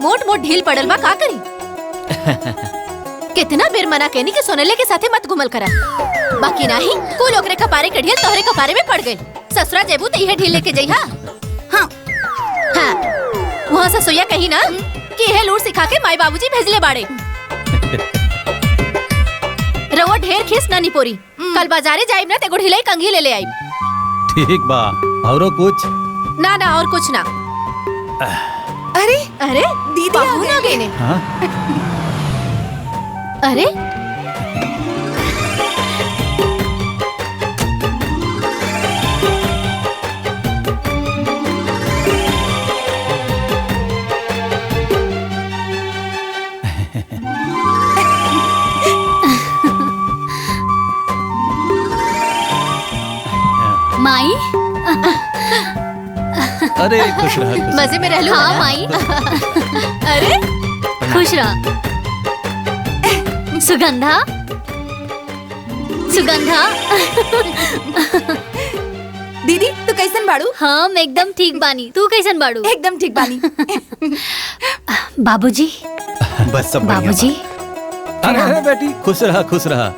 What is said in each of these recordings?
मोट मोट ढील पड़ल बा, का करी? कितना बेर मना कहनी कि सोनले के साथे मत घुमल करा, बाकी नहीं कुल ओकरे कपारे के ढील तोहरे कपारे में पड़ गई। ससुरा जेबू तो यह ढील लेके जइहा। हाँ हाँ, वहाँ से सोया कही ना कि यह लूट सिखा के माई बाबूजी भेजले बाड़े। रवा ढेर खीस ना निपोरी, कल बाजारे जाइब ना ते गुड़िलाई कंघी ले आइब। ठीक बा, औरो कुछ? ना ना और कुछ ना। अरे अरे दीदी आ गए ने। हाँ? अरे माई। अरे खुश रहा, मजे में रह लो। हाँ माई। अरे खुश रहा। सुगंधा, सुगंधा। दीदी तू कैसन बाड़ू? हम एकदम ठीक बानी, तू कैसन बाड़ू? एकदम ठीक बानी। बाबूजी, बस सब बढ़िया बाबूजी। अरे बेटी खुश रहा, खुश रहा।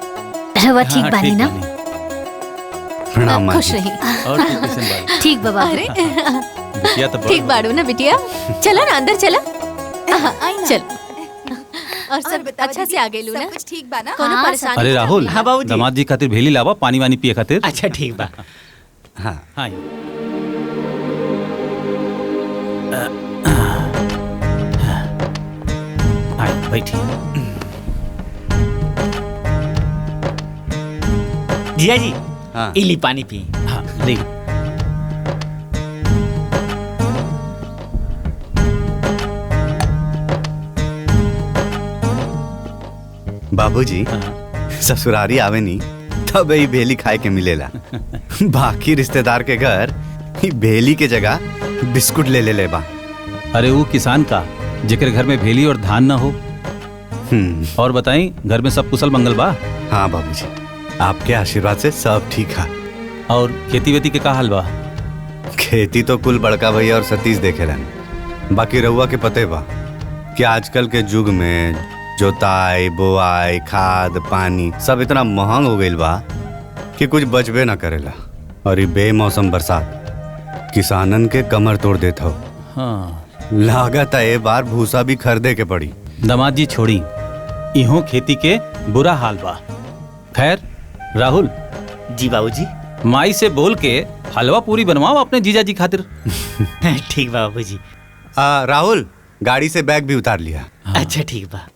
रवा ठीक हाँ, बानी ना? प्रणाम माँ खुश जी। रही। और तू कैसन बाड़ी? ठीक बाबा। अरे बिटिया तो ठीक बाड़ू ना बिटिया? चलो ना अंदर चलो। चल। और सब बताओ अच्छा दीदी, से आ गेलू ना? सब कुछ ठीक बा ना? कोनो हाँ, परेशानी? अरे राहुल, हाँ बाबूजी। दामाद जी खातिर भेली लावा, पानी वानी पिए खातिर। अच्छा ठीक बा। हाँ हाँ बैठी। जिया जी, हाँ इली पानी पी। हाँ ले। बाबूजी, ससुरारी आवे नी तब यही भेली खाए के मिलेला। बाकी रिश्तेदार के घर ई भेली के जगह बिस्कुट ले बा। अरे वो किसान का जेकर घर में भेली और धान न हो। और बताई, घर में सब कुशल मंगल बा? हाँ बाबूजी, आपके आशीर्वाद से सब ठीक है। और खेती वेती के का हाल बा? खेती तो कुल बड़का भैया और सतीश देखे रहन। बाकी रउआ के पते बा कि आजकल के युग में जोताई बोआई खाद पानी सब इतना महंग हो गईल बा कि कुछ बचबे ना करेला। और ये बेमौसम बरसात किसानन के कमर तोड़ देत हो। हाँ, लागत है ए बार भूसा भी खरीदे के पड़ी। दामाद जी छोड़ी, इहो खेती के बुरा हाल बा। खैर राहुल जी बाबूजी। माई से बोल के हलवा पूरी बनवाओ अपने जीजा जी खातिर। ठीक बा बाबूजी। राहुल, गाड़ी से बैग भी उतार लिया। अच्छा ठीक बा।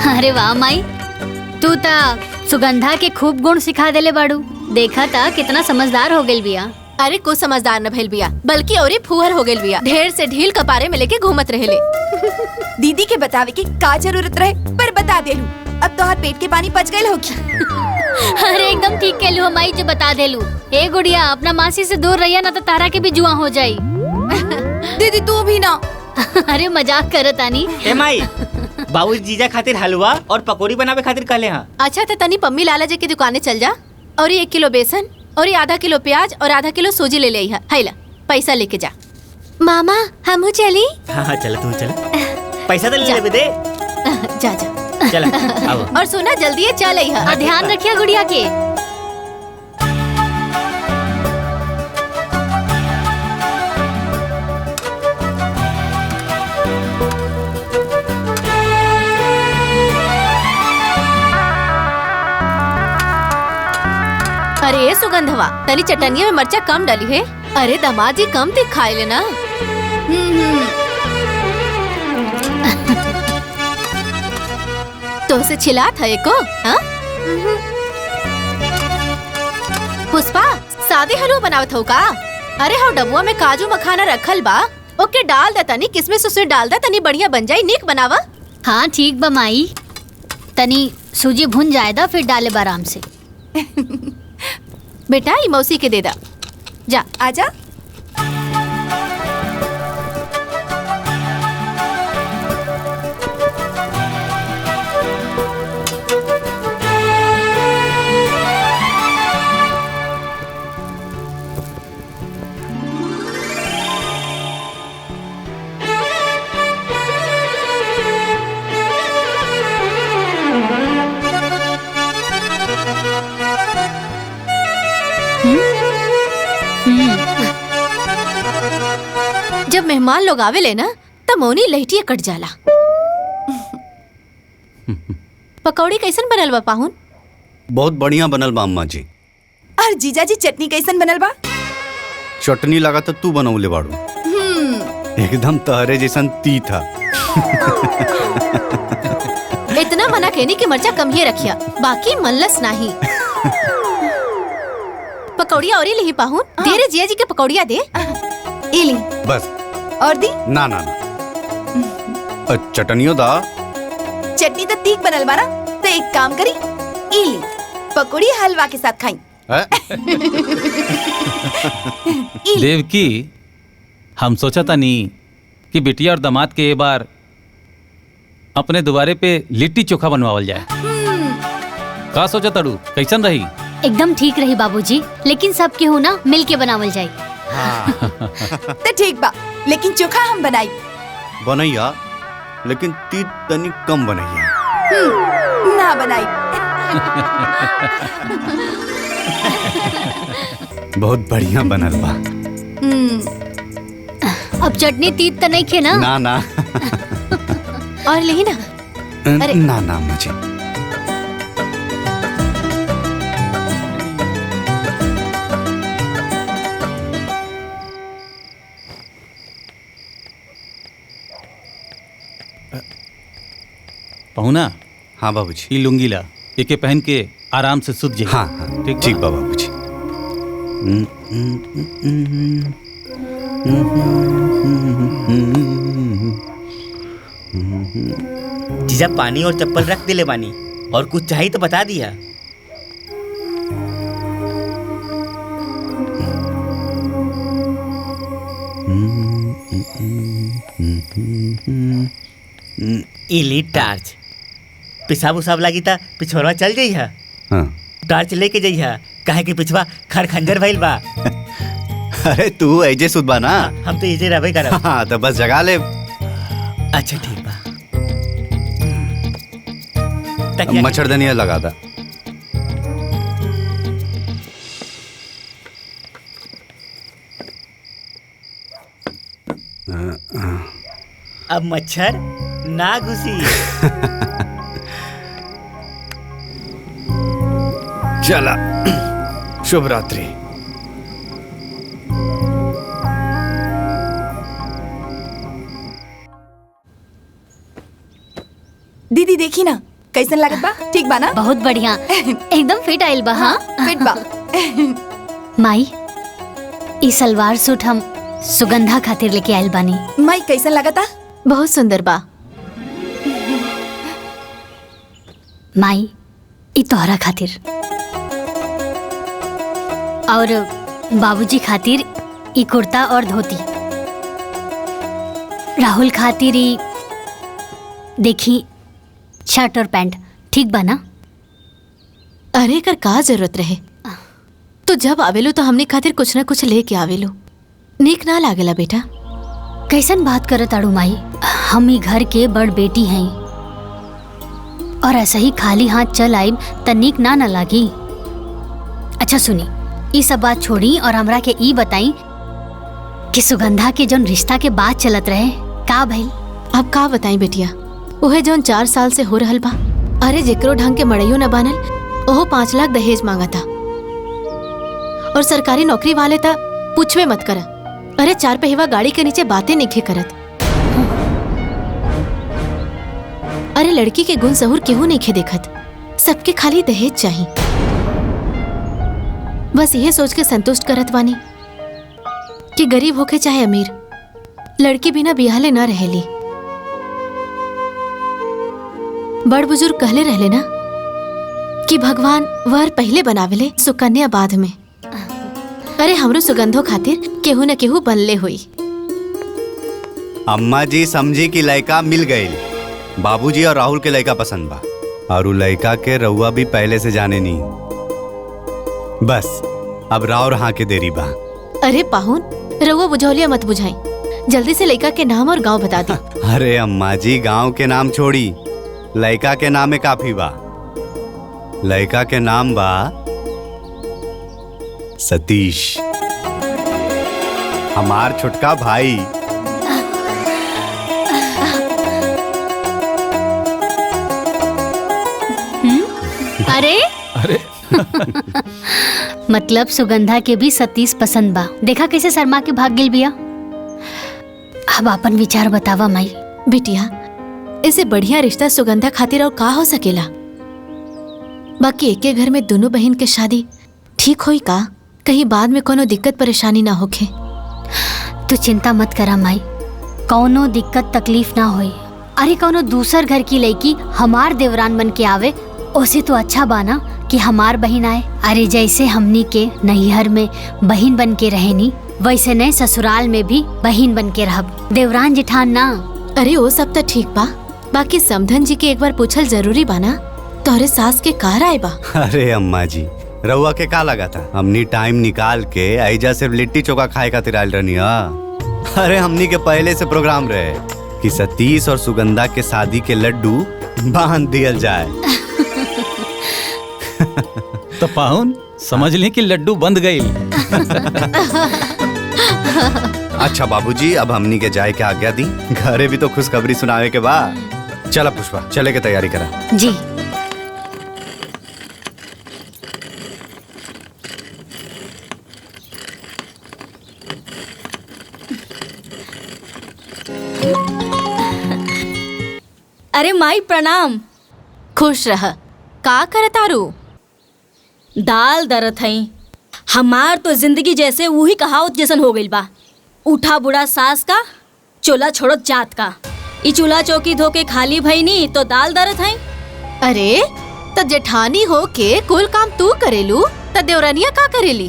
अरे वाह माई, तू ता सुगंधा के खूब गुण सिखा देले बाड़ू। देखा था कितना समझदार हो गेल बिया। अरे कुछ समझदार न भइल बिया, बल्कि औरी फुहर हो गेल बिया। ढेर से ढील कपारे में लेके घूमत रहेले। दीदी के बतावे की का जरूरत रहे, पर बता देलू। अब तोहर पेट के पानी पच गए होगी। अरे एकदम ठीक कहलू हो माई, जो बता देलू। ए गुड़िया, अपना मासी से दूर रहिया ना तो तारा के भी जुआ हो जाई। दीदी तू भी ना। अरे मजाक करत आनी। ए माई, बाबूजी जीजा खातिर हलवा और पकौड़ी बनावे खातिर कहले हाँ। अच्छा तो तनी पम्मी लाला जी की दुकाने चल जा और 1 किलो बेसन और आधा किलो प्याज और आधा किलो सूजी ले ले। हैला पैसा लेके जा। मामा हमहू चली? हाँ चल तू चल, पैसा तो ले लेबे दे। जा जा चल आओ। और सुना जल्दी चल आई। ध्यान रखिया गुड़िया के। अरे सुगंधवा, तनी चटनिया में मर्चा कम डाली है। अरे दामाद जी कम दिखाई लेना। तो से छिला था एको? हाँ? पुष्पा सादे हलवा बनावत हो का? अरे हाँ डबुआ में काजू मखाना रखल बा, ओके डाल दा तनी, किसमिस उसमें डाल दा तनी, बढ़िया बन जाई, नीक बनावा। हाँ ठीक बा माई, तनी सूजी भुन जाएदा फिर डाले बा आराम से। बेटा ई मौसी के दे दा, जा। आजा। जब मेहमान लोग आवेले ना तब मौनी लहटिया कट जाला। पकौड़ी कैसन बनल बा पाहुन? बहुत बढ़िया बनल बा अम्मा जी। और जीजा जी चटनी कैसन बनल बा? चटनी लगा तो तू बनौले बाड़ू, एकदम तहरे जैसन तीखा। इतना मना कहनी कि मर्चा कम ही रखिया, बाकी मनलस नहीं। पकौड़िया और ही पाहुन, दे रे जिया जी के पकौड़िया दे। इली बस और दी। ना ना ना, चटनियो दा। चटनी तो तीख बनल बा ना, तो एक काम करी, इली पकौड़ी हलवा के साथ खाई। देवकी, हम सोचा था नहीं कि बिटिया और दामाद के एक बार अपने दुबारे पे लिट्टी चोखा बनवावल जाए। का सोचा तड़ू, कैसन रही? एकदम ठीक रही बाबूजी, लेकिन सब केहू ना मिल के बनावल जाए। तो ठीक बा, लेकिन चोखा हम बनाई। बनैया, लेकिन तीत तनी कम बनैया। ना बनाई। बहुत बढ़िया बनल बा। अब चटनी तीत तो नहीं खे ना? ना ना। और ले ना। अरे ना ना मुझे। पहुना। हाँ बाबूजी। ई लुंगी ला, एके पहन के आराम से सुत जाइए। हाँ हाँ ठीक बा बाबूजी। जीजा पानी और चप्पल रख दिले बानी, और कुछ चाहिए तो बता दिया। इली टार्च, पिसाब उसाब लगी था पिछोरवा चल जाइए। हाँ। टार्च लेके जाइए, काहे के पिछवा खर खंजर भइल बा। अरे तू ऐजे सुत बा ना। हम तो इजे रहबे करब। हाँ तो बस जगा ले। अच्छा ठीक बा। मच्छरदानियाँ लगा दा। अब मच्छर ना घुसी। चला, शुभ रात्रि। दीदी देखी ना कैसन लागत बा? ठीक बा ना? बहुत बढ़िया, एकदम फिट आइल बा। हाँ फिट बा। माई, ई सलवार सूट हम सुगंधा खातिर लेके आइल बानी। माई कैसन लागता? बहुत सुंदर बा। माई, ई तोहरा खातिर और बाबूजी खातिर ई कुर्ता और धोती, राहुल खातिर ई देखी शर्ट और पैंट। ठीक बा ना? अरे कर का जरूरत रहे, तो जब आवेलो तो हमने खातिर कुछ न कुछ लेके आवेलो, नीक ना लागेला बेटा? कैसन बात करत आड़ू माई, हम ही घर के बड़ बेटी हैं, और ऐसा ही खाली हाथ चल आइब त नीक ना न लागी। अच्छा सुनी, ई सब बात छोड़ी और हमरा के ई बताई कि सुगंधा के जौन रिश्ता के बात चलत रहे का भइल? अब का बताई बेटिया, ओहे जौन 4 साल से हो रहल बा। अरे जेकरो ढंग के मड़ैयो न बनल, ओहो 5 लाख दहेज मांगा था, और सरकारी नौकरी वाले था पूछवे मत करा। अरे 4 पहिवा गाड़ी के नीचे बातें नहीं करत। अरे लड़की के गुण सहूर केहू नहीं देखत, सबके खाली दहेज चाहिए। बस यह सोच के संतुष्ट करत बानी कि गरीब होके चाहे अमीर, लड़की बिना बियाहले ना रहेली। बड़ बुजुर्ग कहले रहले ना कि भगवान वर पहले बनावेले सुकन्या बाद में। अरे हमरो सुगंधो खातिर केहू न केहू बनले हुई। अम्मा जी समझी कि लड़का मिल गई। बाबूजी और राहुल के लड़का पसंद बा, और उ लड़का के रउआ भी पहले से जाने नहीं। बस अब राव रहा के देरी बा। अरे पाहुन, रउआ बुझौलिया मत बुझाई, जल्दी से लड़का के नाम और गांव बता दी। अरे अम्मा जी, गांव के नाम छोड़ी, लड़का के नाम में काफी बा। लड़का के नाम बा सतीश, हमार छुटका भाई। अरे अरे मतलब सुगंधा के भी सतीश पसंद बा। देखा कैसे शर्मा के भाग गिल बिया। अब अपन विचार बतावा माई। बिटिया, इसे बढ़िया रिश्ता सुगंधा खातिर और का हो सकेला। बाकी एके घर में दोनों बहन के शादी ठीक होई का? कहीं बाद में कोनो दिक्कत परेशानी ना होखे। तू चिंता मत करा माई, कौनो दिक्कत तकलीफ ना होई। अरे कौनो दूसर घर की लड़की हमार देवरान बन के आवे, उसे तो अच्छा बाना कि हमार बहन आए। अरे जैसे हमनी के नैहर में बहन बन के रहेनी, वैसे नए ससुराल में भी बहन बन के रहब, देवरान जेठान ना। अरे वो सब तो ठीक बा, बाकी समधन जी के एक बार पूछल जरूरी बाना, तोहरे सास के का राय बा? अरे अम्मा जी, रउआ के का लगा था? हमनी टाइम निकाल के ऐजा सिर्फ लिट्टी चोखा खाए खातिर आयल रहनी। अरे हमनी के पहले से प्रोग्राम रहे कि सतीश और सुगंधा के शादी के लड्डू बांध दियल जाए। तो पाहुन समझ ली कि लड्डू बंद गई। अच्छा बाबूजी, अब हमनी के जाए के आज्ञा दी, घरे भी तो खुशखबरी सुनावे के बाद। चला पुष्पा, चले के तैयारी करा। जी अरे माई प्रणाम। खुश रह। का करतारू? दाल दरत हई। हमार तो जिंदगी जैसे वही कहावत जैसन हो गइल बा, उठा बुढ़ा सास का, चूल्हा छोड़ो जात का। ई चूल्हा चौकी धो के खाली भईनी तो दाल दरत हई। अरे तो जेठानी हो के कुल काम तू करेलू, तो देवरानिया का करेली?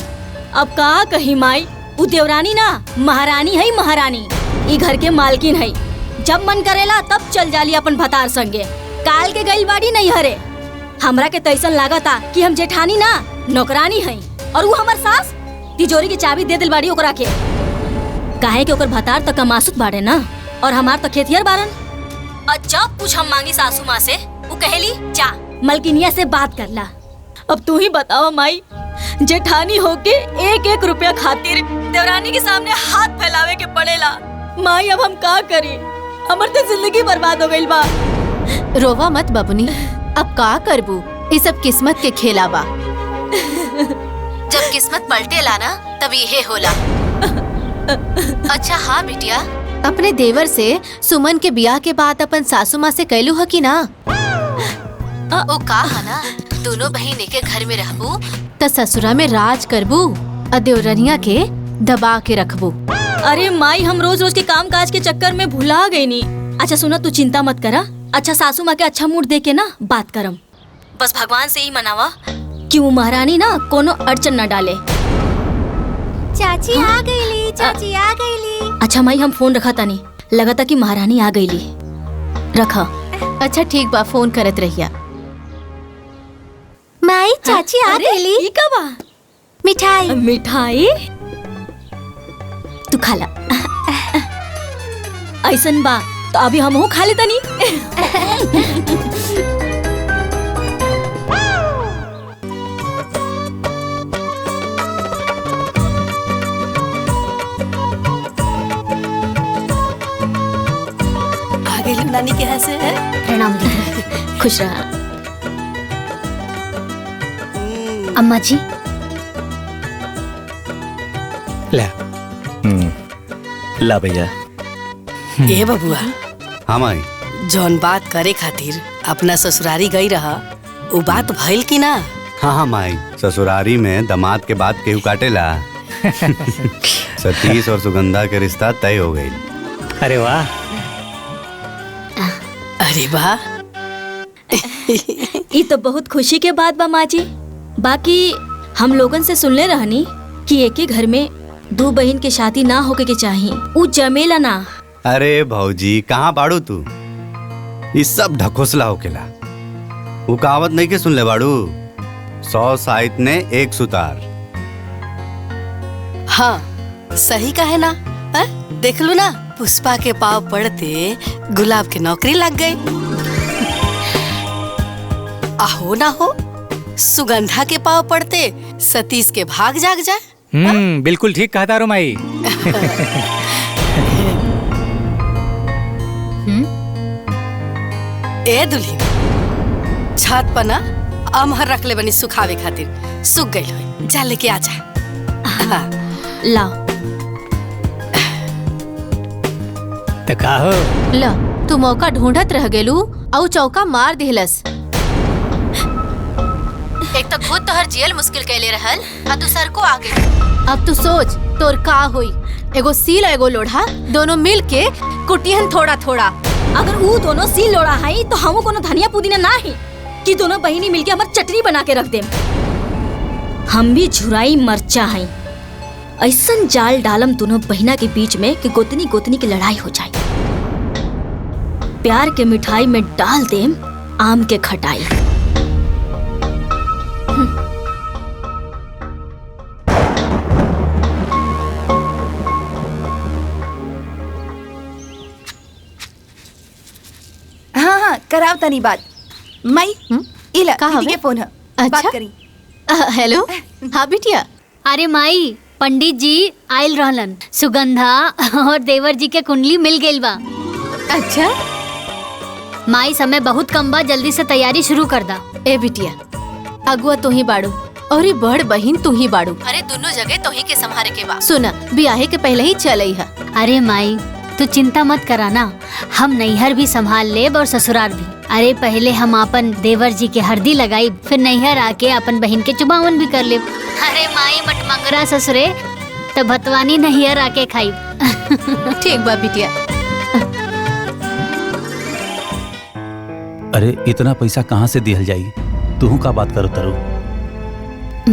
अब का कही माई, उ देवरानी ना महारानी है, महारानी। ई घर के मालकिन है। जब मन करेला तब चल जाली अपन भतार संगे। काल के गइल बाड़ी नहीं हरे। हमरा के तैसन लागता कि हम जेठानी ना नौकरानी है, और वो हमार सास तिजोरी की चाबी दे दिल बाड़ी ओकरा के। काहे के ओकर भतार तो कमासुत बाड़े ना, और हमार तो खेतियर बारन। और जब कुछ हम मांगी सासू माँ से, वो कहेली जा मलकिनिया से बात कर ला। अब तू ही बताओ माई, जेठानी होके एक एक रुपया खातिर देवरानी के सामने हाथ फैलावे के पड़ेला। माई अब हम का करी? हमर तो जिंदगी बर्बाद हो गइल बा। रोवा मत बबुनी, अब का करबू? ये सब किस्मत के खेला बा। जब किस्मत पलटेला ना तब ये होला। अच्छा हाँ बिटिया, अपने देवर से सुमन के बियाह के बाद अपन सासू माँ से कहलू है कि ना? ओ का है ना, दोनों बहन के घर में रहबू त ससुरा में राज करबू, और देवरनिया के दबा के रखबू। अरे माई, हम रोज रोज के काम काज के चक्कर में भुला गई नी। अच्छा सुना, तू चिंता मत करा। अच्छा सासू माँ के अच्छा मूड दे के ना बात करम। बस भगवान से ही मनावा कि वो महारानी ना कोनो अड़चन न डाले। चाची आ गईली, चाची आ गईली। अच्छा माई, हम फोन रखा तानी, लगता कि महारानी आ गईली। रखा। अच्छा ठीक बा, फोन करत रहिया। माई चाची आ गईली। ई का बा? मिठाई। मिठाई तू खाला। ऐसन बा तो अभी हम खा ले तनी। आ गई नानी के यहाँ से। प्रणाम दीदी। खुश रहा। अम्मा जी ला भैया। ए बबुआ, हाँ माई। जौन बात करे खातिर अपना ससुरारी गई रहा, वो बात भइल की ना? हाँ हाँ माई, ससुरारी में दामाद के बाद केहू काटेला। सतीश और सुगंधा के रिश्ता तय हो गई। अरे वाह। अरे वाह, ये तो बहुत खुशी के बात बा माँ जी। बाकी हम लोगन से सुनले रहनी कि एक ही घर में दो बहन के शादी ना होके के चाहिए, उ जमेला ना। अरे भौजी कहाँ बाड़ू तू? ये सब ढकोसला होकेला। वो कहावत नहीं के सुन ले बाड़ू, 100 साहित्य ने 1 सुतार। हाँ सही कहे ना। देख लो ना, पुष्पा के पाव पड़ते गुलाब की नौकरी लग गई। आहो ना हो, सुगंधा के पाव पड़ते सतीश के भाग जाग जाए। बिल्कुल ठीक कहा तारो माई। ए दुल्ही, छत पर ना अमहर रख ले बनी सुखावे खातिर, सूख गई हो, जा लेके आ जा। लाओ तो काहो ल तू मौका ढूंढत रह गेलू और चौका मार दिहलस। एक तो खुद तोहर जियल मुश्किल कैले रहल, आ दूसर को आगे। अब तू सोच तोर का होई। एगो सील एगो लोढ़ा दोनों मिल के कुटियन थोड़ा थोड़ा। अगर वो दोनों सील लोड़ा है तो हम कोनो धनिया पुदीना ना है कि दोनों बहिनी मिलके हमार चटनी बना के रख दे। हम भी झुराई मरचा है। ऐसन जाल डालम दोनों बहिना के बीच में कि गोतनी गोतनी की लड़ाई हो जाए। प्यार के मिठाई में डाल देम आम के खटाई। हाँ हाँ कराव तनी बात। मई इला का दीदी हवे? के फोन है। अच्छा। बात करी। हेलो। हाँ बिटिया। अरे माई, पंडित जी आयल रहलन। सुगंधा और देवर जी के कुंडली मिल गइल बा। अच्छा माई समय बहुत कम बा, जल्दी से तैयारी शुरू कर दा। ए बिटिया, अगुआ तू ही बाड़ू और ये बड़ बहिन तू ही बाड़ू। अरे दोनों जगह तो ही के संभारे के बा। सुना, ब्याहे के पहले ही चलई है। अरे माई तू चिंता मत करा ना, हम नैहर भी संभाल लेब और ससुराल भी। अरे पहले हम अपन देवर जी के हरदी लगाई, फिर नैहर आके अपन बहन के चुमावन भी कर लेब। अरे माई मटमंगरा ससुरे तो भतवानी नैहर आके खाई। ठीक बा बिटिया। अरे इतना पैसा कहाँ से दिहल जाई? तू का बात करो तरू?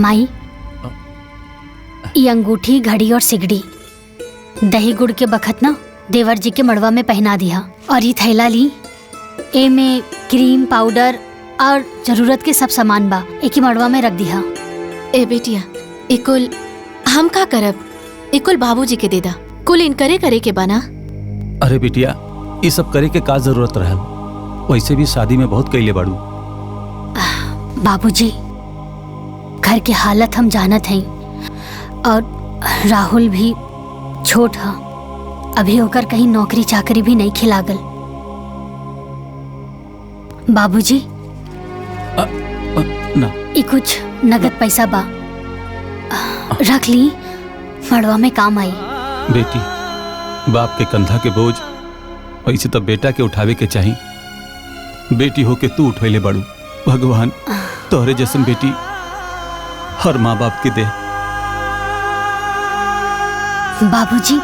माई ये अंगूठी, घड़ी और सिगड़ी दही गुड़ के बखत ना देवर जी के मड़वा में पहना दिया। और ये थैला ली, ए में क्रीम पाउडर और जरूरत के सब सामान बा, एक ही मड़वा में रख दिया। ए बेटिया, इकुल हम का करब? इकुल बाबूजी के दे दा। कुल इनकरे करे के बना। अरे बिटिया, ये सब करे के का जरूरत रहल? वैसे भी शादी में बहुत कैले बाड़ू। बाबूजी घर के हालत हम जानत हैं, और राहुल भी छोट है, अभी होकर कहीं नौकरी चाकरी भी नहीं खिलागल। बाबूजी ना ये कुछ नगद पैसा बा, रख ली, मड़वा में काम आई। बेटी, बाप के कंधा के बोझ वैसे तो बेटा के उठावे के चाहिए। बेटी होके तू उठैले बाड़ू। भगवान तोहरे जैसन बेटी हर माँ बाप के दे। बाबूजी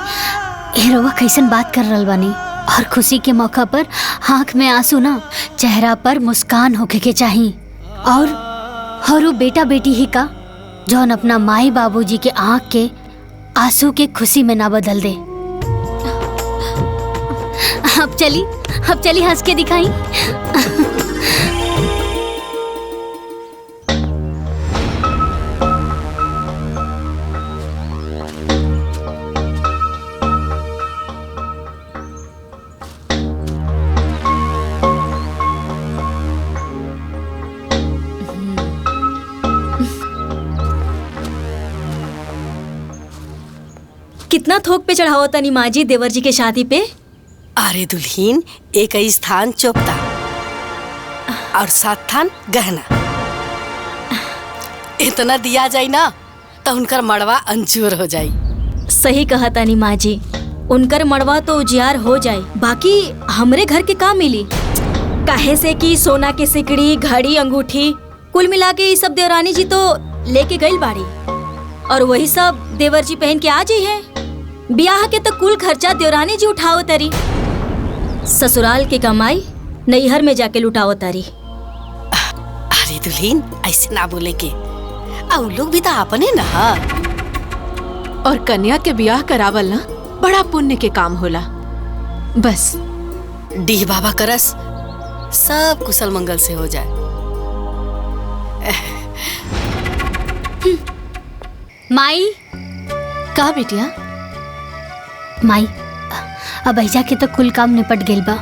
हेरोवा कैसन बात कर रहल बानी, और खुशी के मौका पर आँख में आंसू ना, चेहरा पर मुस्कान होके के चाहिए। और वो बेटा बेटी ही का जौन अपना माई बाबूजी के आँख के आंसू के खुशी में ना बदल दे। अब चली हंस के दिखाई। कितना थोक पे चढ़ाओ तनी माँ जी देवर जी के शादी पे? अरे दुल्हीन, एक ही स्थान चोपता और 7 थान गहना। इतना दिया जाए ना तो उनकर मड़वा अंजूर हो जाई। सही कहा तानी माँ जी, उनकर मड़वा तो उजियार हो जाए, बाकी हमरे घर के काम मिली। काहे से कि सोना के सिकड़ी, घड़ी, अंगूठी, कुल मिला के ये सब देवरानी जी तो लेके गई बाड़ी और वही सब देवर जी पहन के आ जाई है। ब्याह के तो कुल खर्चा देवरानी जी उठाओ तरी, ससुराल के कमाई नैहर में जाके लुटाओ तरी। अरे दुल्हीन ऐसे ना बोले के, और लोग भी तो अपने ना। और कन्या के ब्याह करावल ना बड़ा पुण्य के काम होला। बस डीह बाबा करस सब कुशल मंगल से हो जाए। माई का बिटिया? माई अब ऐजा के तो कुल काम निपट गेल बा,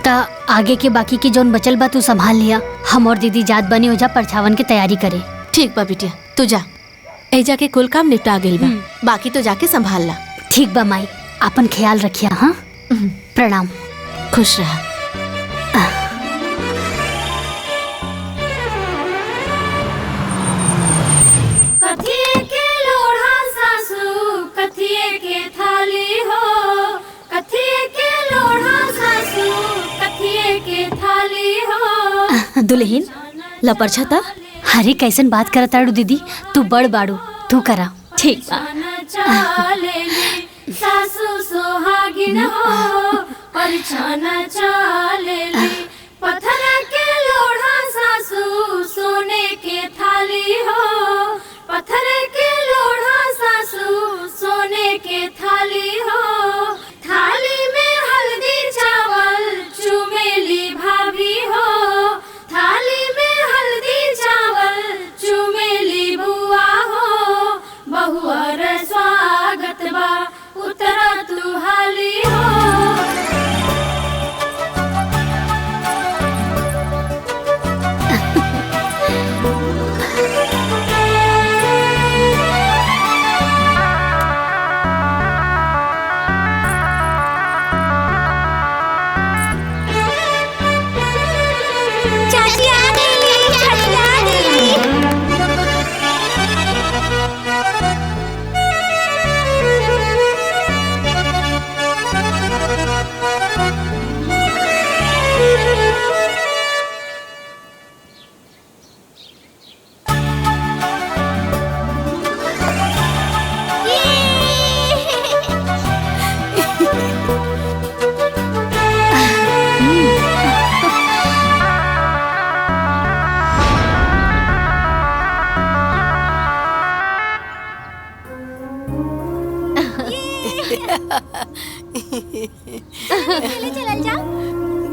ता आगे के बाकी के जोन बचल बा तू संभाल लिया। हम और दीदी जात बनी हो जा परछावन की तैयारी करे। ठीक बा बिटिया, तू जा, एजा के कुल काम निपटा गेल बा, बाकी तो जाके संभाल ला। ठीक बा माई, अपन ख्याल रखिया। हाँ, प्रणाम। खुश रहा। कथिए के लोढ़ा सासू कथिए के थाली हो, कथिए के लोढ़ा सासू कथिए के थाली हो। दुल्हीन लपरछा था। अरे कैसन बात करत ताड़ू दीदी, तू बड़ बाड़ू, तू करा। ठीक बा। चालेली सासू सोहागिन हो, परछाना चालेली। पत्थर के लोढ़ा सासू सोने के थाली हो, पत्थर के लोढ़ा सासू सोने के थाली हो। थाली में हल्दी चावल चुमेली भाभी हो, थाली में हल्दी चावल चुमेली बुआ हो। बहुअर स्वागत बा उतरा तू हाली हो।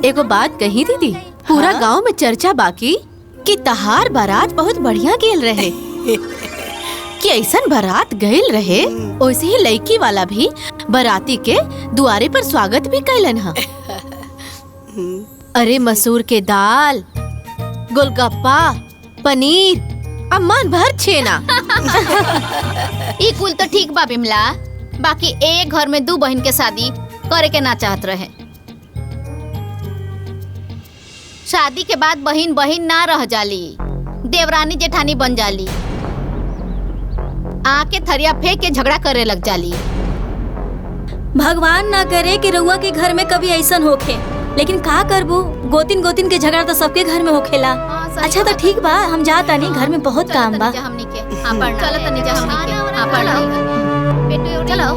एगो बात कही दीदी, पूरा गांव में चर्चा बाकी कि तहार बारात बहुत बढ़िया गेल रहे। कि ऐसन बारात गईल रहे, वैसे ही लड़की वाला भी बाराती के दुआरे पर स्वागत भी कैलन हा। अरे मसूर के दाल, गोलगप्पा, पनीर, अब मन भर छेना। ई कुल तो ठीक बा बिमला, बाकी एक घर में दो बहन के शादी करे के ना चाहत रहे। शादी के बाद बहन बहन ना रह जाली, देवरानी जेठानी बन जाली, आके थरिया फेंक के झगड़ा करे लग जाली। भगवान ना करे कि रउआ के घर में कभी ऐसन होखे, लेकिन का करबो, गोतिन गोतिन के झगड़ा तो सबके घर में होखेला। अच्छा तो ठीक बा, हम जाता नहीं, घर में बहुत काम बा। चलो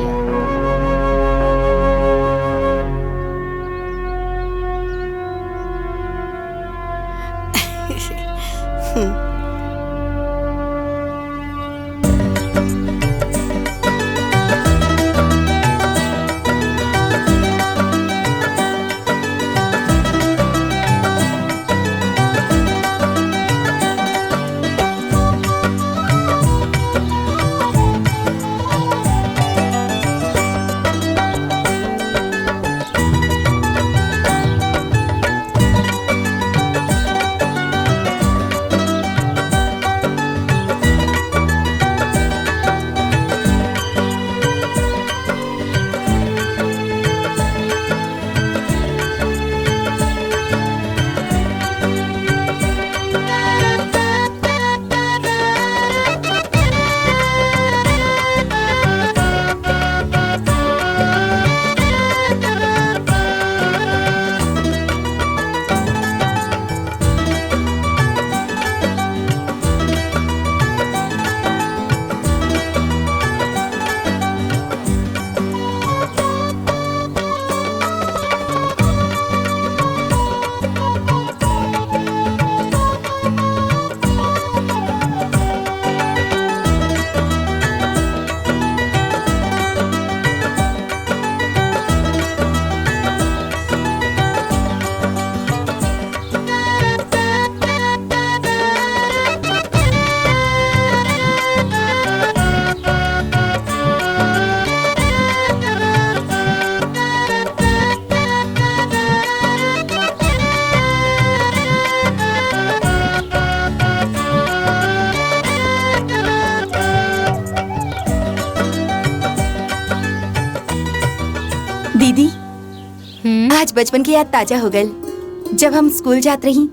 आज बचपन की याद ताजा हो गई। जब हम स्कूल जात रही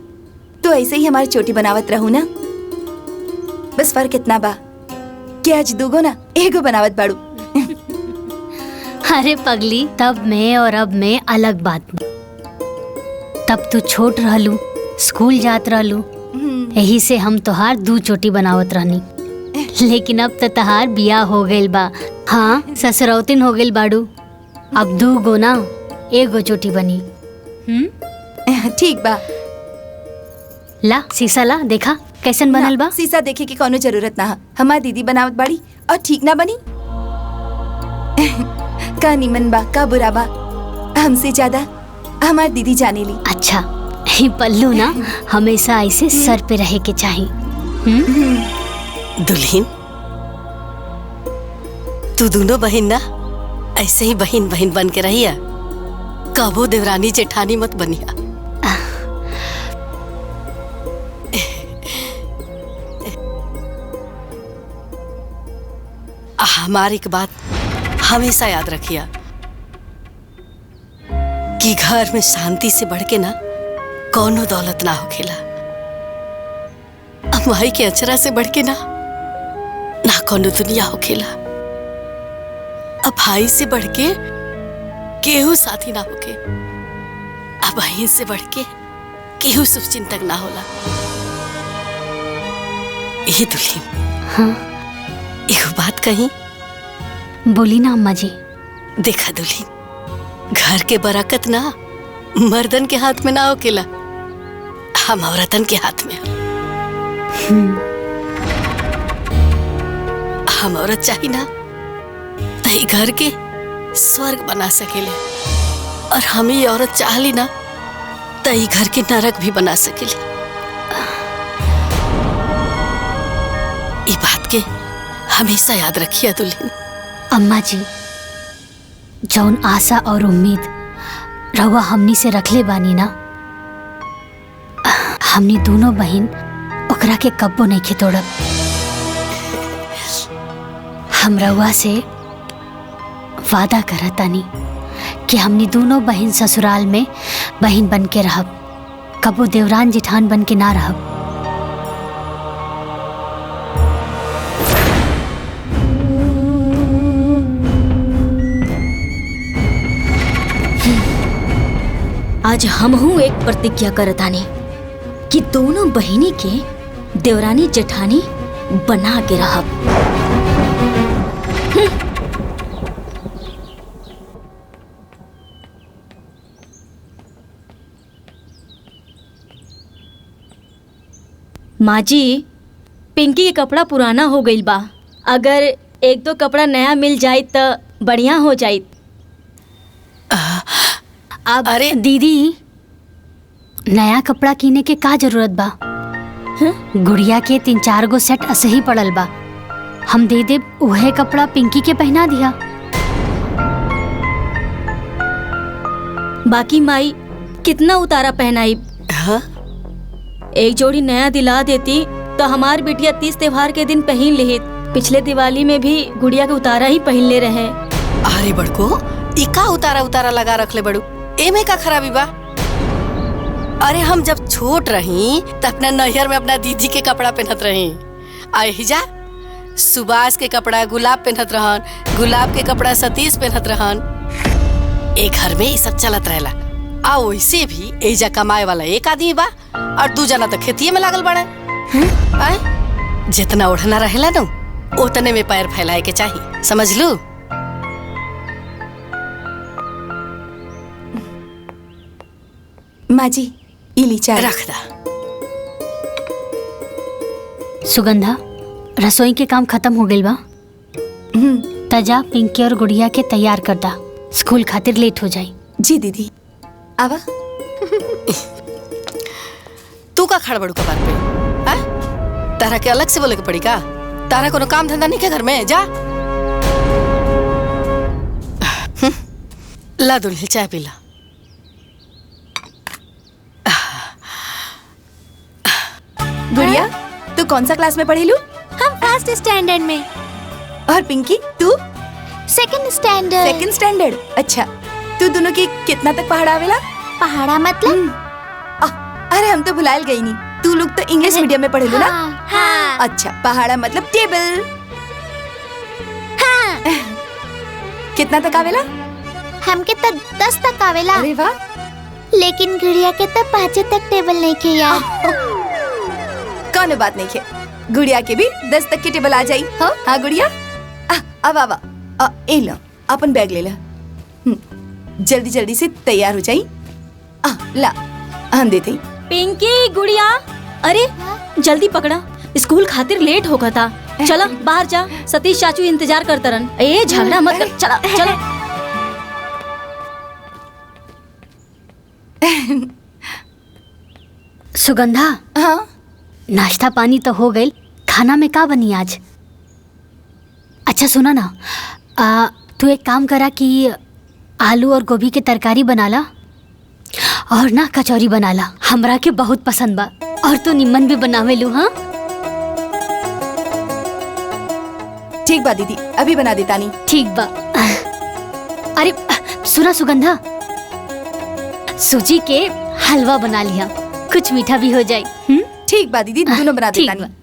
तो ऐसे ही हमारी चोटी बनावत रहू ना। बस फर्क इतना बा कि आज दूगो ना एगो बनावत बाड़ू। अरे पगली, तब मैं और अब मैं अलग बात। तब तू छोट रहलू, स्कूल जात रहलू, यही से हम तोहार 2 चोटी बनावत रहनी। लेकिन अब तो तहार बियाह हो गइल बा। हाँ, ससुरौतिन हो गइल बाड़ू। अब 2 गो ना, 1 चोटी बनी। ठीक बा। ला शीशा ला, देखा कैसन बनल बा। शीशा देखे की कोनो जरूरत ना है। हमार दीदी बनावत बाड़ी और ठीक ना बनी। का निमन बा का बुरा बा, हमसे ज्यादा हमार दीदी जाने ली। अच्छा, ये पल्लू ना हमेशा ऐसे सर पे रहे के चाहिए। दुल्हन, तू दोनों बहन ना ऐसे ही बहन बहन बन के रहिया। कबो देवरानी जेठानी मत बनिया। हमारी एक बात हमेशा याद रखिया कि घर में शांति से बढ़ के ना कौनो दौलत ना होखेला। माई के अचरा से बढ़ के ना कौनो दुनिया होखेला। अब भाई से बढ़ के केहू साथी ना होके, अब बहन से बढ़ के केहू शुभचिंतक ना होला। ये दुल्हन, हाँ एगो बात कही। बोली ना अम्मा जी। देखा दुल्हन, घर के बरकत ना मर्दन के हाथ में ना होकेला, हम औरतन के हाथ में। हम औरत चाहिए ना तही घर के स्वर्ग बना सकेले, और हम ही औरत चाहली ना तही घर के नरक भी बना सकेले। ये बात के हमेशा याद रखिए दुल्हन। अम्मा जी, जौन आशा और उम्मीद रहुआ हमनी से रखले बानी ना, हमनी दोनों बहन ओकरा के कब्बो नहीं के तोड़ब। हम रहुआ से वादा करतानी कि हमनी दोनों बहन ससुराल में बहन बन के रहब, कबो देवरान जिठान बन के ना रहब। आज हमहू एक प्रतिज्ञा करतानी कि दोनों बहिनी के देवरानी जेठानी बना के रहब। माँ जी, पिंकी के कपड़ा पुराना हो गईल बा। अगर 1-2 कपड़ा नया मिल जाए तो बढ़िया हो जाए। अब अरे दीदी, नया कपड़ा किने के का जरूरत बा? गुड़िया के 3-4 गो सेट असही पड़ल बा, हम दे दे उहे कपड़ा पिंकी के पहना दिया। बाकी माई कितना उतारा पहनाई? हाँ? एक जोड़ी नया दिला देती तो हमार बिटिया 30 त्योहार के दिन पहन लेहित। पिछले दिवाली में भी गुड़िया के उतारा ही पहन ले रहे। अरे बड़को, इका उतारा उतारा लगा रख ले बड़ू, एमे का खराबी बा? अरे हम जब छोट रही तब अपना नैहर में अपना दीदी के कपड़ा पहनत रही। आहिजा सुभाष के कपड़ा गुलाब पहनत रहन, गुलाब के कपड़ा सतीश पहनत रहन। एक घर में ये सब चलत रहेला। आ वैसे भी एजा कमाए वाला एक आदमी बा और 2 जना तो खेतिये में लागल बड़ा। जितना ओढ़ना रहेला ना उतने में पैर फैलाए के चाहिए, समझ लू? माँ जी, इली चाय रख दा। सुगंधा, रसोई के काम खत्म हो गइल बा। तजा पिंकी और गुड़िया के तैयार कर दा, स्कूल खातिर लेट हो जाई। जी दीदी। आवा। तू का खड़ बड़ू कबार पे? तारा के अलग से बोले के पड़ी का? तारा कोनो काम धंधा नहीं के घर में? जा ला दुल्हन चाय पी ला। गुड़िया, तू कौन सा क्लास में पढ़ी लू? हम फर्स्ट स्टैंडर्ड में। और पिंकी तू? Second standard. सेकंड स्टैंडर्ड, अच्छा। तू दोनों की कितना तक पहाड़ आवेला? पहाड़ा मतलब? अरे हम तो भुलायल गई नहीं, तू लोग तो इंग्लिश मीडियम में पढ़ेलू ना? हाँ। अच्छा, पहाड़ा मतलब टेबल। हाँ। कितना तक आवेला? हमके तो 10 तक आवेला। अरे वाह। लेकिन गुड़िया के तो 5 तक टेबल नहीं किया। कौन बात नहीं है, गुड़िया के भी 10 तक की टेबल आ जाई। हाँ गुड़िया, अब आवा, ए लो अपन बैग ले ला। जल्दी जल्दी से तैयार हो जाई। ला हम देते ही। पिंकी, गुड़िया, अरे जल्दी पकड़ा, स्कूल खातिर लेट होगा था। चला बाहर जा, सतीश चाचू इंतजार करते रहन। ए झगड़ा मत कर, चला चला। सुगंधा। हाँ? नाश्ता पानी तो हो गई, खाना में का बनी आज? अच्छा सुना ना, तू एक काम करा कि आलू और गोभी की तरकारी बना ला और ना कचौरी बना ला, हमरा के बहुत पसंद बा। और तू निम्मन भी बनावे लू। हाँ ठीक बा दीदी, अभी बना देता नहीं। ठीक बा। अरे सुना सुगंधा, सूजी के हलवा बना लिया, कुछ मीठा भी हो जाए। ठीक बा दीदी, दोनों बना देता नहीं।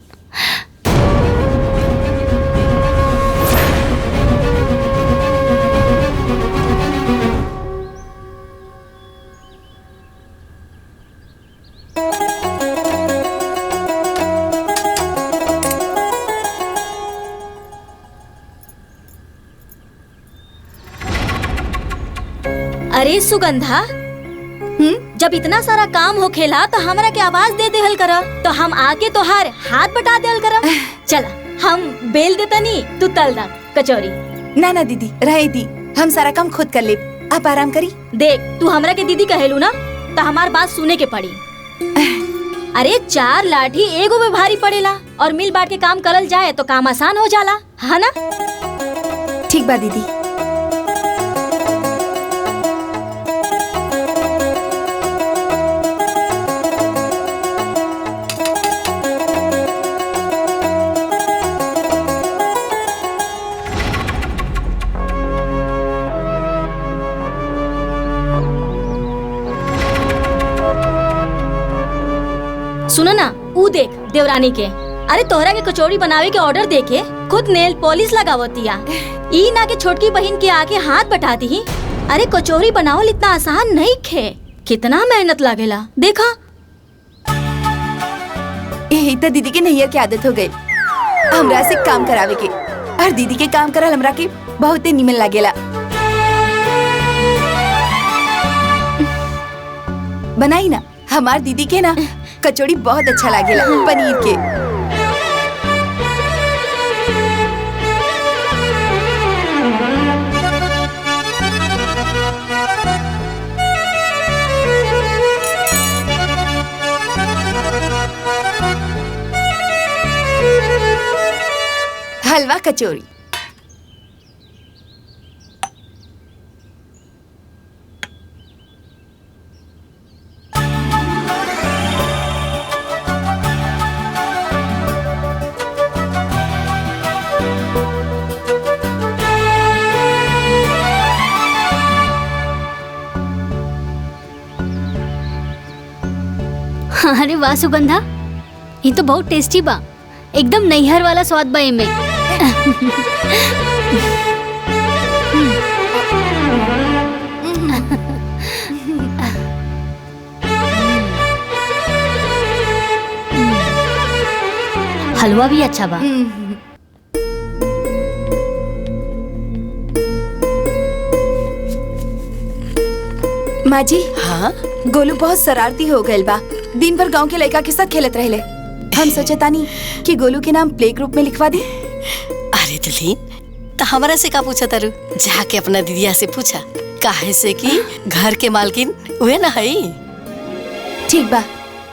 अरे सुगंधा, जब इतना सारा काम हो खेला तो हमरा के आवाज दे देहल करा, तो हम आके तो हार हाथ बटा देहल करा। चला हम बेल देता नहीं, तू तल दा कचौरी। ना ना दीदी, रहे दी, हम सारा काम खुद कर ले, आप आराम करी। देख तू हमरा के दीदी कहेलू ना, तो हमार बात सुने के पड़ी। अरे 4 लाठी एगो में भारी पड़ेला, और मिल बांट के काम करल जाए तो काम आसान हो जाला, है ना? ठीक बा दीदी। सुनो ना, ऊ देख देवरानी के, अरे तोहरा के कचौड़ी बनावे के ऑर्डर देके खुद नेल पॉलिश लगावतिया। ई ना के छोटकी बहन के आके हाथ बटाती ही। अरे कचौड़ी बनावल इतना आसान नहीं खे, कितना मेहनत लागेला देखा। यही तो दीदी के नैया की आदत हो गई, हमरा से काम करावे के, और दीदी के काम करल हमरा के बहुत ही निमन लागेला। बनाई ना, हमार दीदी के ना कचौड़ी बहुत अच्छा लागेला, पनीर के। हलवा कचौरी। अरे वाह सुगंधा, ये तो बहुत टेस्टी बा, एकदम नैहर वाला स्वाद बा एमे। हलवा भी अच्छा बा। माँ जी। हाँ? गोलू बहुत शरारती हो गए बा, दिन भर गांव के लड़का के साथ खेलत रहले। हम सोचे तानी कि गोलू के नाम प्ले ग्रुप में लिखवा दी। अरे दुल्हीन, तो हमारा से का पूछा तारू? जाके अपना दीदिया से पूछा, काहे से कि घर के मालकिन उहे ना हई। ठीक बा,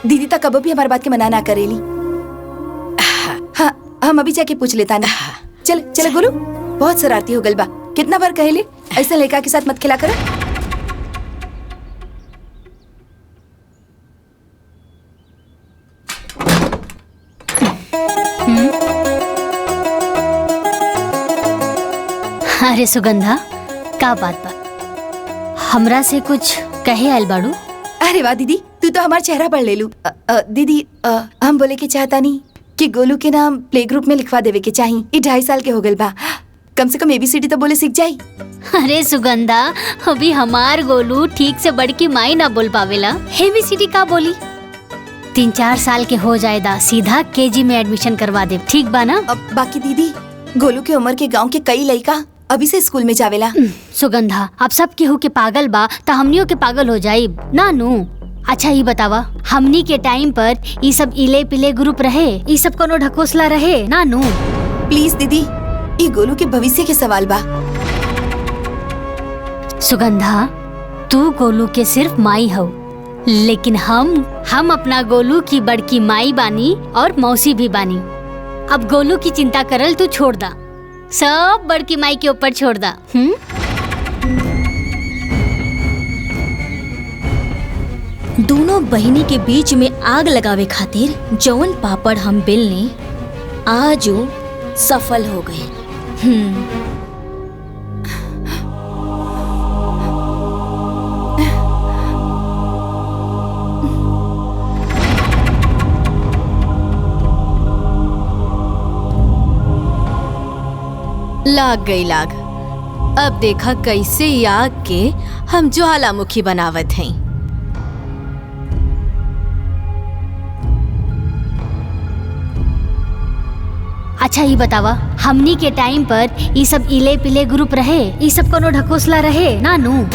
दीदी तक कबो भी हमारी बात के मना ना करेली। हाँ, हम अभी जाके पूछ लेता ना। चल चल गोलू, बहुत शरारती हो गल बा, कितना बार कहले ऐसा लड़का के साथ मत खेला करो। अरे सुगंधा, का बात बा? हमरा से कुछ कहे आयल बाड़ू? अरे वाह दीदी, तू तो हमारा चेहरा पढ़ ले लू। दीदी हम बोले के चाहता नहीं कि गोलू के नाम प्ले ग्रुप में लिखवा देवे के चाहिए। ये 2.5 साल के हो गए बा, कम से कम ABCD तो बोले सीख जाई। अरे सुगंधा, अभी हमार गोलू ठीक से बड़की माई ना बोल पावेला, ABCD का बोली? 3-4 साल के हो जाएदा, सीधा KG में एडमिशन करवा दे, ठीक बा ना? बाकी दीदी, गोलू के उम्र के गांव के कई लड़का अभी से स्कूल में जावेला। सुगंधा, अब सब केहू के पागल बा त हमनियों के पागल हो जाई ना नू। अच्छा ये बतावा, हमनी के टाइम पर ये सब इले पिले ग्रुप रहे, ये सब कोनो ढकोसला रहे ना नू? प्लीज दीदी, ये गोलू के भविष्य के सवाल बा। सुगंधा, तू गोलू के सिर्फ माई हो, लेकिन हम अपना गोलू की बड़की माई बानी और मौसी भी बानी। अब गोलू की चिंता करल तू छोड़ दा, सब बड़की माई के ऊपर छोड़ दा। दोनों बहिनी के बीच में आग लगावे खातिर जौन पापड़ हम बेलने आज वो सफल हो गए। लाग गई लाग। अब देखा कैसे ई आग के हम ज्वालामुखी बनावत हैं। अच्छा ये बतावा, हमनी के टाइम पर ये सब इले पिले ग्रुप रहे, ये सब कोनो ढकोसला रहे ना नू?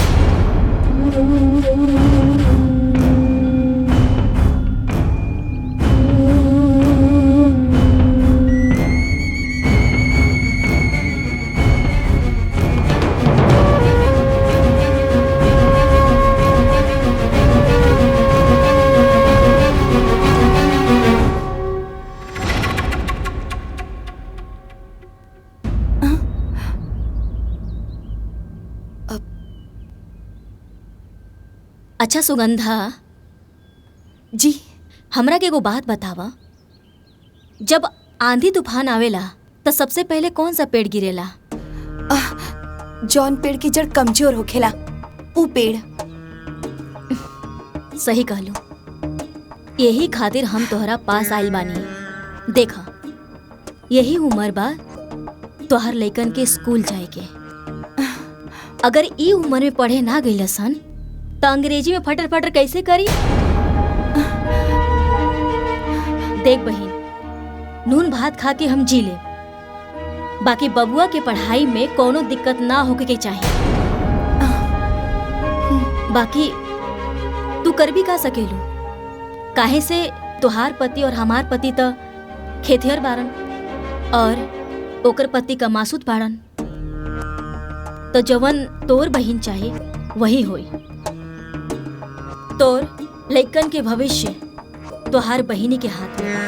अच्छा सुगंधा जी, हमरा के एगो बात बतावा, जब आंधी तूफान आवेला तो सबसे पहले कौन सा पेड़ गिरेला? जौन पेड़ की जड़ कमजोर होखेला ऊ पेड़। सही कहलू, यही खातिर हम तोहरा पास आइल बानी। देखा, यही उम्र बा तोहर लइकन के स्कूल जाए के। अगर ई उम्र में पढ़े ना गइल सन तो अंग्रेजी में फटर फटर कैसे करी? देख बहिन, नून भात खा के हम जी ले, बाकी बबुआ के पढ़ाई में कोनो दिक्कत ना होके के चाहिए। बाकी तू कर भी का सकेलू, काहे से तुहार पति और हमार पति तो खेतिहर बारन और ओकर पति का मासूद बारन, तो जवन तोर बहिन चाहे वही होई। तोर लइकन के भविष्य तोहार बहिनी के हाथ में बा।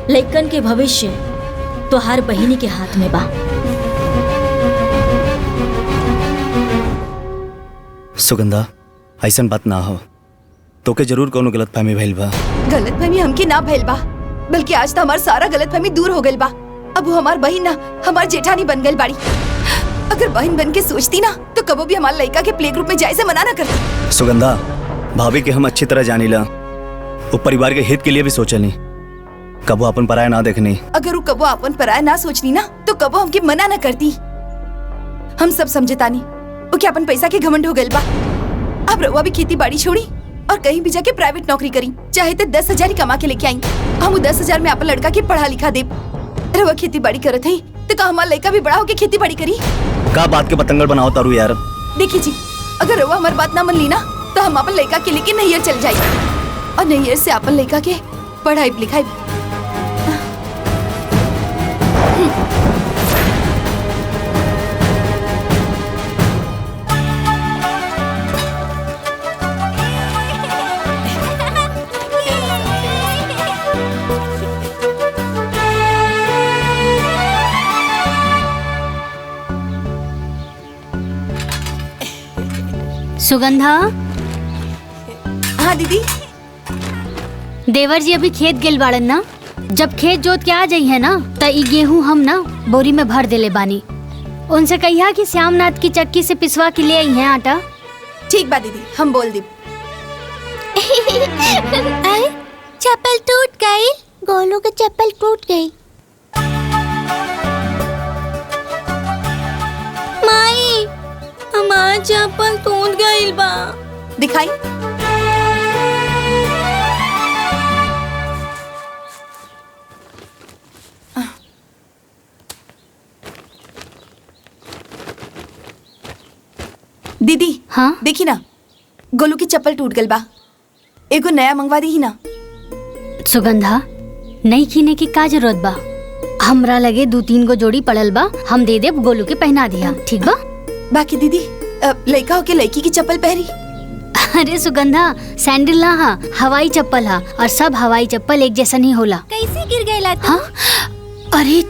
लइकन के भविष्य तोहार बहिनी के हाथ में बा। सुगंधा, ऐसन बात ना हो, तोके जरूर कोनो गलतफहमी भइल बा। गलतफहमी हमके ना भइल बा, बल्कि आज तो हमार सारा गलतफहमी दूर हो गइल बा। अब वो हमार बहिन ना हमार जेठानी बन गइल बाड़ी। अगर बहन बन के सोचती ना तो कबो भी हमारे लड़का के प्ले ग्रुप में जाए से मना ना करती। सुगंधा, भाभी के हम अच्छी तरह जानीला, वो परिवार के हित के लिए भी सोचनी, कबो अपन पराया ना देखनी। अगर वो कबो अपन पराया ना सोचनी ना तो कबो हमके मना ना करती। हम सब समझतानी वो क्या अपन पैसा के घमंड हो गइल बा। अब रउआ भी खेती बाड़ी छोड़ी और कहीं भी जाके प्राइवेट नौकरी करी, चाहे तो 10,000 ही कमा के लेके आई। हम 10,000 में अपन लड़का के पढ़ा लिखा दे। रउआ खेती बाड़ी करत है तो का हमारा लड़का भी बड़ा होके खेती बाड़ी करी? का बात के पतंगड़ बनाओ तारू यार। देखिए जी, अगर रउआ हमारी बात ना मन ली ना तो हम अपन लड़का के लेके नैहर चल जाए और नैहर से अपन लड़का के पढ़ाई लिखाई। सुगंधा। हाँ दीदी। देवर जी अभी खेत गेल बाड़न ना, जब खेत जोत के आ जाई है ना त ई गेहूं हम ना बोरी में भर देले बानी। उनसे कहिया कि श्यामनाथ की चक्की से पिसवा के ले आई है आटा। ठीक बा दीदी, हम बोल दी। चप्पल टूट गई। गोलू के चप्पल टूट गई। माई हमार चप्पल टूट गई बा। दिखाई। दीदी हाँ देखी ना, गोलू की चप्पल टूट गल बा। एगो नया मंगवा दी ही ना। सुगंधा, नई कीने की का जरूरत बा? हमरा लगे 2-3 गो जोड़ी पड़ल बा, हम दे देब, गोलू के पहना दिया, ठीक बा? बाकी दीदी लड़का होके लड़की की चप्पल पहरी। अरे सुगंधा, सैंडल ना हा, हवाई चप्पल हा, और सब हवाई चप्पल एक जैसन ही होला। कैसे गिर गई तू? हाँ? अरे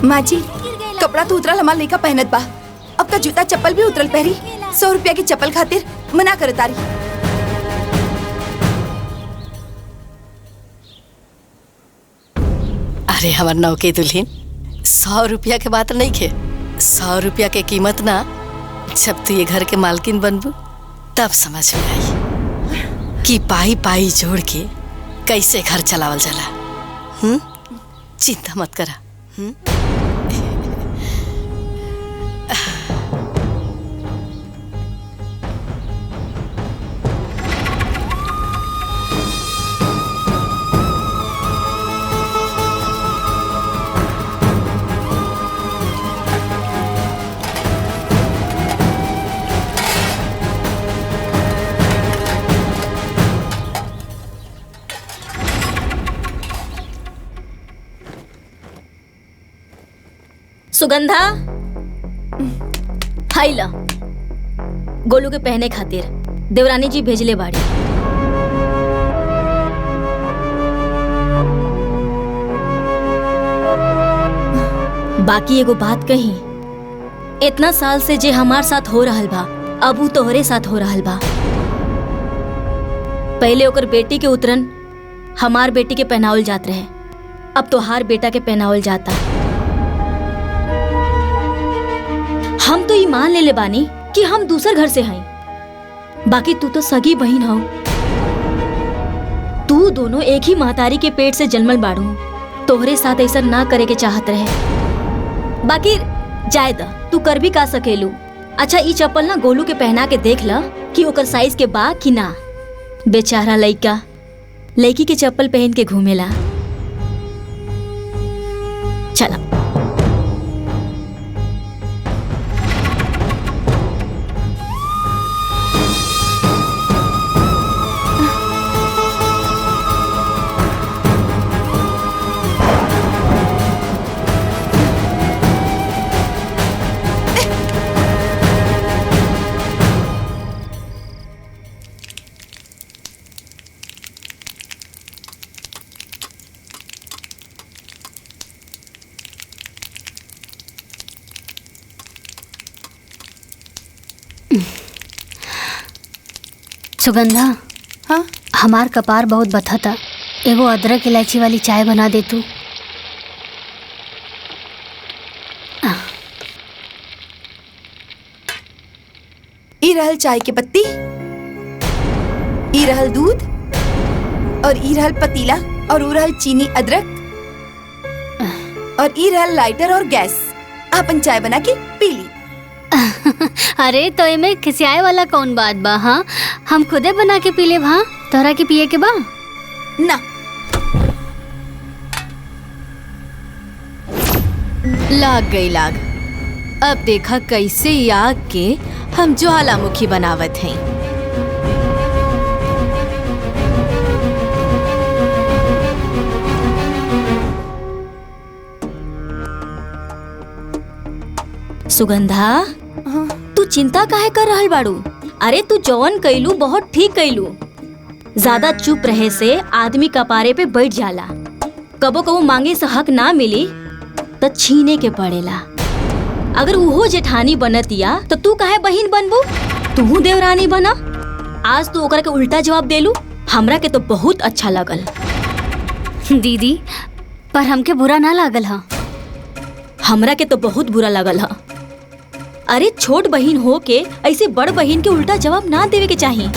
माँ जी, कपड़ा तो उतरल, हमार लड़का पहनत बा। अब का जूता चप्पल भी उतरल पहरी। 100 रुपया की चप्पल खातिर मना कर तारी। अरे हमार नौ के दुल्हन, 100 रुपया के बात नहीं खे। 100 रुपया के कीमत ना, जब तू ये घर के मालकिन बनबू तब समझ में आई कि पाई पाई जोड़ के कैसे घर चलावल जाला। चिंता मत करा। सुगंधा, हाय ला गोलू के पहने खातिर देवरानी जी भेजले बाड़ी। बाकी एगो बात कही, इतना साल से जे हमार साथ हो रहल बा, अब उ तोहरे साथ हो रहल बा। पहले ओकर बेटी के उतरन हमार बेटी के पहनावल जात रहे, अब तोहार बेटा के पहनावल जाता। हम तो ये मान ले बानी कि हम दूसर घर से हैं, बाकी तू तो सगी बहन हो। तू दोनों एक ही महतारी के पेट से जन्मल बाड़ू, तोहरे साथ ऐसा ना करे के चाहत रहे। बाकी जायद तू कर भी का सकेलू। अच्छा ई चप्पल ना गोलू के पहना के देख ला कि ओकर साइज के बा कि ना। बेचारा लइका लड़की के चप्पल पहन के घूमेला। चला सुगंधा। हाँ? हमार कपार बहुत बथा था, एगो अदरक इलायची वाली चाय बना दे तू। ई रहल चाय के पत्ती, ई रहल दूध, और ई रहल पतीला, और ऊ रहल चीनी अदरक, और ई रहल लाइटर और गैस। आपन चाय बना के पी ली। अरे तो एमे खिसियाए वाला कौन बात बा? हाँ, हम खुदे बना के पी ले। हाँ, तोहरा के पिए के बा ना? लाग गई लाग। अब देखा कैसे ई आग के हम ज्वालामुखी बनावत हैं। सुगंधा, तू चिंता काहे कर रहल बाड़ू? अरे तू जौन कैलू बहुत ठीक कैलू। ज्यादा चुप रहे से आदमी कपारे पे बैठ जाला। कबो कबो मांगे से हक ना मिली तो छीने के पड़ेला। अगर वो जेठानी बनतिया तो तू काहे बहिन बनबू? तू देवरानी बना। आज तू ओकरा के उल्टा जवाब देलू, हमरा के तो बहुत अच्छा लगल। दीदी पर हमके बुरा ना लागल हा। हमरा के तो बहुत बुरा लगल हा। अरे छोट बहिन हो के ऐसे बड़ बहिन के उल्टा जवाब ना देवे के चाहिए।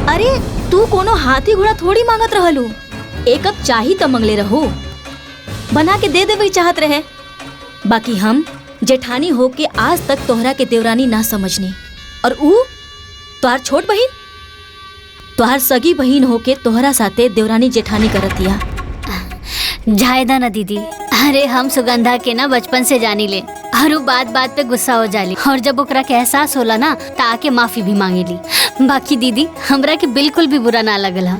अरे तू कोनो हाथी घोड़ा थोड़ी मांगत रहलू, एक कप चाही तो मंगले रहू, बना के दे देवे चाहत रहे। बाकी हम जेठानी हो के आज तक तोहरा के देवरानी ना समझनी, और ऊ तोहार छोट बहिन, तोहार सगी बहिन हो के तोहरा साथे देवरानी जेठानी करतिया। जायदा ना दीदी, अरे हम सुगंधा के ना बचपन से जानी ले, और वो बात बात पे गुस्सा हो जाली, और जब ओकरा के एहसास होला ना त आके माफी भी मांगेली। बाकी दीदी हमरा के बिल्कुल भी बुरा ना लगल हा।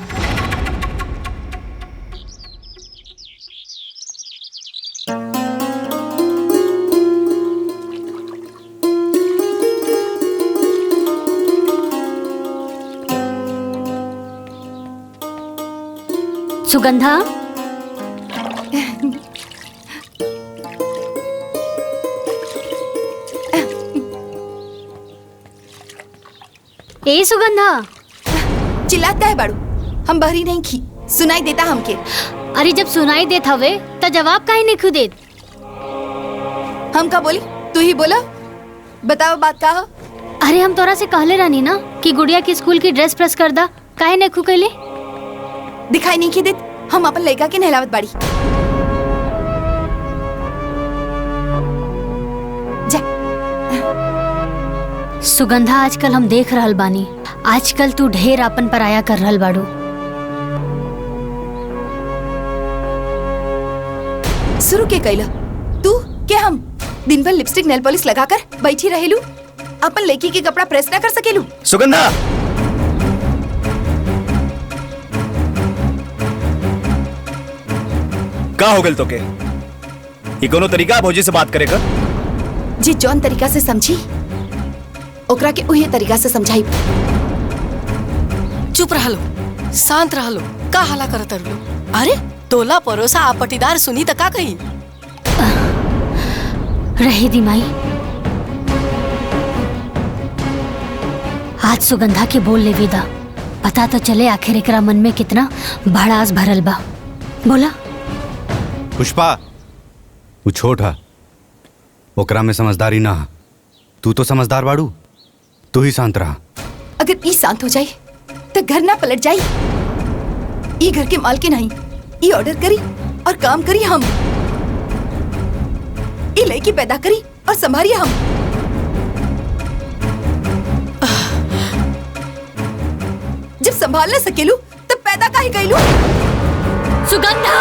सुगंधा, ए सुगंधा, चिल्लाता है बाड़ू, हम बहरी नहीं खी, सुनाई देता हमके। अरे जब सुनाई देत हवे त जवाब काहे नहीं खुद देत? हम का बोली, तू ही बोला, बताओ बात का हो? अरे हम तोरा से कहले रानी ना कि गुड़िया की स्कूल की ड्रेस प्रेस कर दा, काहे नहीं खुकैले? दिखाई नहीं देत, हम अपन लड़का के नहलावत बाड़ी। जा। सुगंधा, आजकल हम देख रहल बानी, आजकल तू ढेर अपन पराया कर रहल बाड़ू। शुरू के कैला तू के हम दिन भर लिपस्टिक नेल पॉलिश लगाकर बैठी रहेलू, अपन लड़की के कपड़ा प्रेस ना कर सकेलू? सुगंधा, का हो गल तो के? ये कोनो तरीका भौजी से बात करे का? जी जौन तरीका से समझी ओकरा के उही तरीका से समझाई। चुप रहलो, शांत रहलो, का हला करत रहलो? अरे तोला परोसा आपटीदार सुनी त का कही? रहे दी माई, आज सुगंधा के बोल ले विदा, पता तो चले आखिर एकरा मन में कितना भड़ास भरल बा। बोला पुष्पा, वो छोट है, ओकरा में समझदारी ना है। तू तो समझदार बाड़ू, तू ही शांत रहा। अगर ई शांत हो जाए तो घर ना पलट जाई। ई घर के मालकिन नहीं, ई ऑर्डर करी और काम करी हम, ई लड़की पैदा करी और संभालिए हम। जब संभाल न सकेलू तब पैदा काहे कइलू? सुगंधा,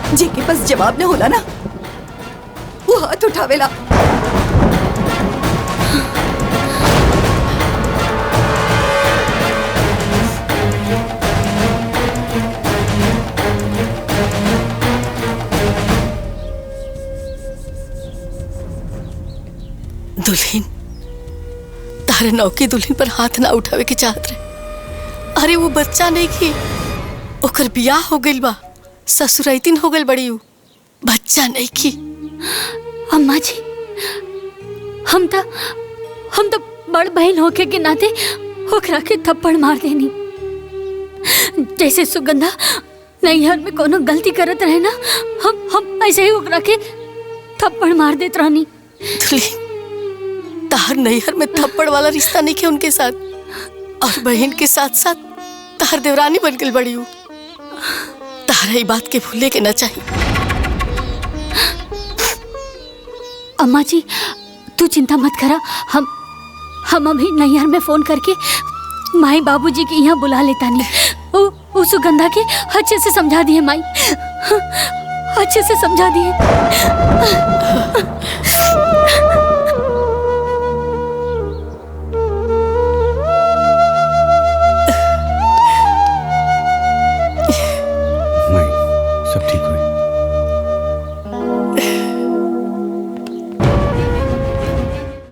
जेके पास जवाब न होला ना, वो हाथ उठावेला। दुल्हन, तारे नौकी दुल्हन पर हाथ ना उठावे के चाहत रहे। अरे वो बच्चा नहीं की, ओकर बियाह हो गइल बा, ससुरैतिन हो गइल बड़ी, बच्चा नहीं की। अम्मा जी, हम तो बड़ बहन होके के नाते ओकरा के थप्पड़ मार देनी। जैसे सुगंधा नैहर में कोनो गलती करत रहे ना, हम ऐसे ही ओकरा के थप्पड़ मार देत रहनी। दुल्हन, तार नैहर में थप्पड़ वाला रिश्ता नहीं है उनके साथ, और बहन के साथ साथ तार देवरानी बन गई बड़ी। तारा ये बात के भूले के ना चाहिए। अम्मा जी, तू चिंता मत करा, हम अभी नैहर में फोन करके माई बाबूजी के यहाँ बुला लेता नहीं, वो सुगंधा के अच्छे से समझा दिए माई, अच्छे से समझा दिए।